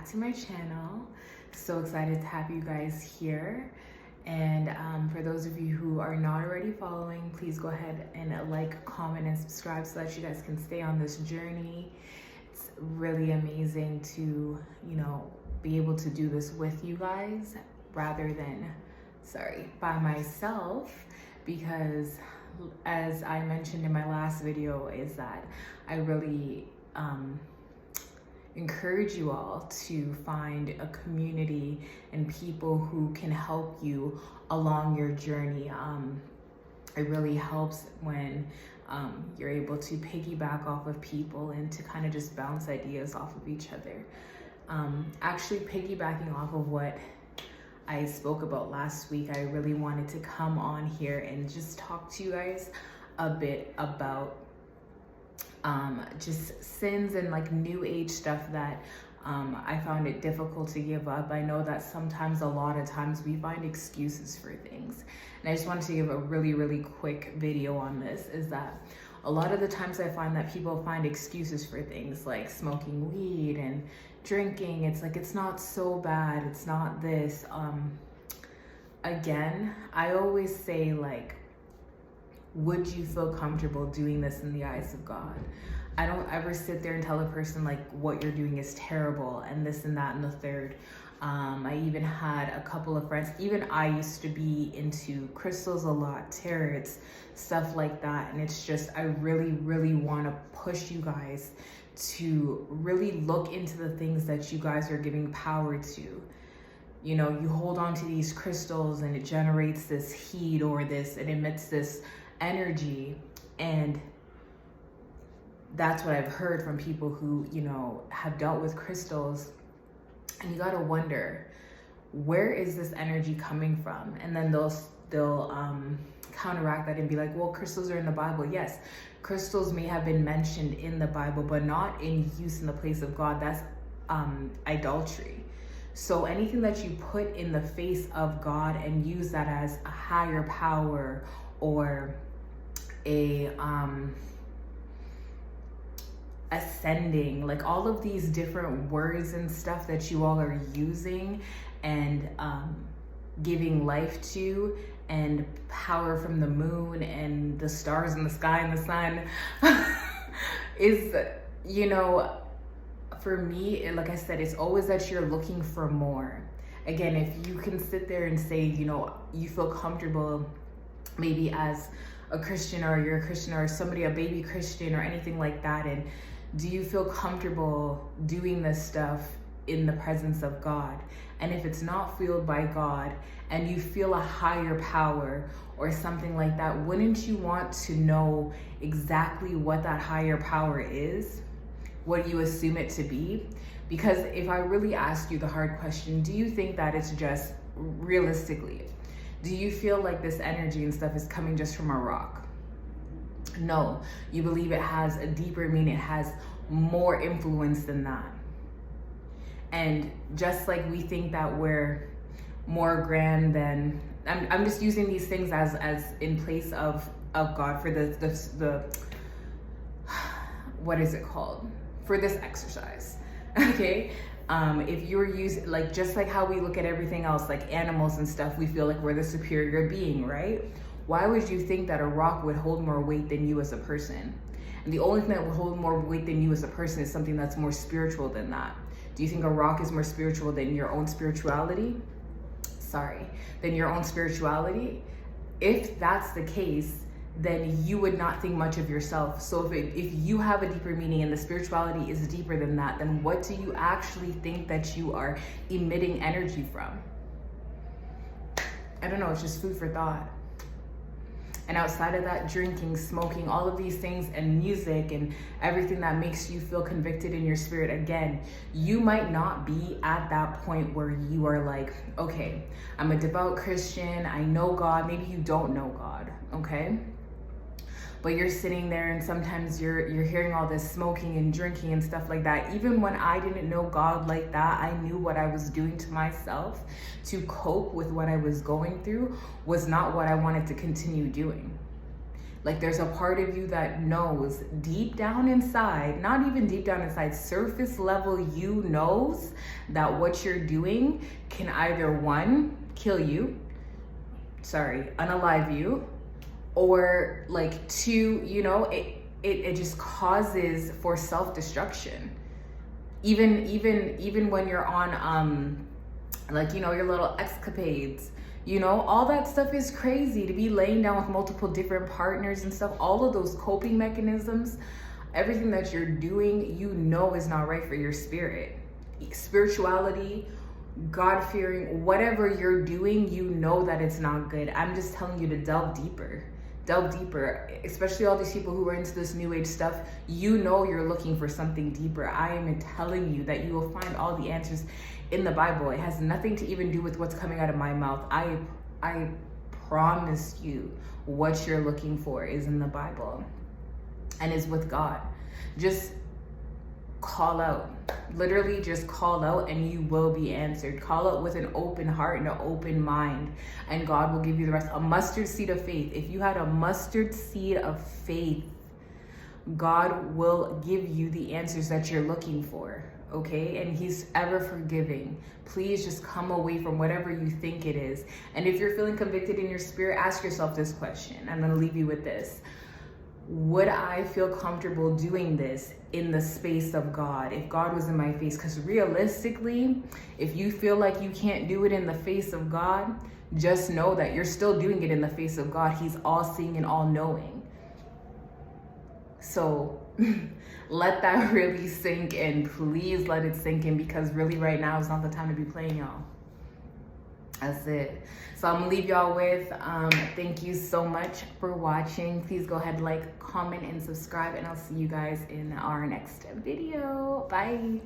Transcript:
back to my channel. So excited to have you guys here. And for those of you who are not already following, please go ahead and like, comment, and subscribe so that you guys can stay on this journey. It's really amazing to, be able to do this with you guys rather than, by myself, because as I mentioned in my last video, is that I really encourage you all to find a community and people who can help you along your journey. It really helps when you're able to piggyback off of people and to kind of just bounce ideas off of each other. Actually, piggybacking off of what I spoke about last week, I really wanted to come on here and just talk to you guys a bit about just sins and like new age stuff that I found it difficult to give up. I know that sometimes, a lot of times, we find excuses for things. And I just wanted to give a really quick video on this, is that a lot of the times I find that people find excuses for things like smoking weed and drinking. It's like, it's not so bad, it's not this. Again, I always say, like, would you feel comfortable doing this in the eyes of God? I don't ever sit there and tell a person like what you're doing is terrible and this and that and the third. I even had a couple of friends, even I used to be into crystals a lot, tarots, stuff like that. And it's just, I really want to push you guys to really look into the things that you guys are giving power to. You hold on to these crystals and it generates this heat or it emits this energy, and that's what I've heard from people who have dealt with crystals. And you gotta wonder, where is this energy coming from? And then they'll counteract that and be like, well, crystals are in the Bible. Yes, crystals may have been mentioned in the Bible, but not in use in the place of God. That's idolatry. So anything that you put in the face of God and use that as a higher power or a ascending, like all of these different words and stuff that you all are using and giving life to, and power from the moon and the stars in the sky and the sun is, for me, like I said, it's always that you're looking for more. Again, if you can sit there and say, you feel comfortable maybe as a Christian, or you're a Christian, or somebody, a baby Christian or anything like that, and do you feel comfortable doing this stuff in the presence of God? And if it's not fueled by God and you feel a higher power or something like that, wouldn't you want to know exactly what that higher power is? What do you assume it to be? Because if I really ask you the hard question, do you think that it's just, realistically, do you feel like this energy and stuff is coming just from a rock? No, you believe it has a deeper meaning, it has more influence than that. And just like we think that we're more grand than, I'm just using these things as in place of God for the what is it called? For this exercise, okay? If you're using, like, just like how we look at everything else, like animals and stuff, we feel like we're the superior being, right? Why would you think that a rock would hold more weight than you as a person? And the only thing that would hold more weight than you as a person is something that's more spiritual than that. Do you think a rock is more spiritual than your own spirituality? Than your own spirituality? If that's the case, then you would not think much of yourself. So if you have a deeper meaning and the spirituality is deeper than that, then what do you actually think that you are emitting energy from? I don't know, it's just food for thought. And outside of that, drinking, smoking, all of these things, and music and everything that makes you feel convicted in your spirit, again, you might not be at that point where you are like, okay, I'm a devout Christian, I know God. Maybe you don't know God, okay? But you're sitting there and sometimes you're hearing all this smoking and drinking and stuff like that. Even when I didn't know God like that, I knew what I was doing to myself to cope with what I was going through was not what I wanted to continue doing. Like there's a part of you that knows deep down inside, not even deep down inside, surface level, you knows that what you're doing can either one, kill you, unalive you, or like two, you know, it just causes for self-destruction. Even when you're on like, you know, your little escapades, you know, all that stuff is crazy. To be laying down with multiple different partners and stuff, all of those coping mechanisms, everything that you're doing, you know, is not right for your spirit. Spirituality, God-fearing, whatever you're doing, you know that it's not good. I'm just telling you to delve deeper, especially all these people who are into this new age stuff. You know you're looking for something deeper. I am telling you that you will find all the answers in the Bible. It has nothing to even do with what's coming out of my mouth. I promise you what you're looking for is in the Bible and is with God. Just call out, literally just call out and you will be answered. Call out with an open heart and an open mind, and God will give you the rest. A mustard seed of faith. If you had a mustard seed of faith, God will give you the answers that you're looking for, okay? And he's ever forgiving. Please just come away from whatever you think it is. And if you're feeling convicted in your spirit, ask yourself this question. I'm gonna leave you with this. Would I feel comfortable doing this in the space of God if God was in my face? Because realistically, if you feel like you can't do it in the face of God, just know that you're still doing it in the face of God. He's all seeing and all knowing. So let that really sink in. Please let it sink in, because really right now is not the time to be playing, y'all. That's it. So I'm gonna leave y'all with, thank you so much for watching. Please go ahead, like, comment, and subscribe, and I'll see you guys in our next video. Bye.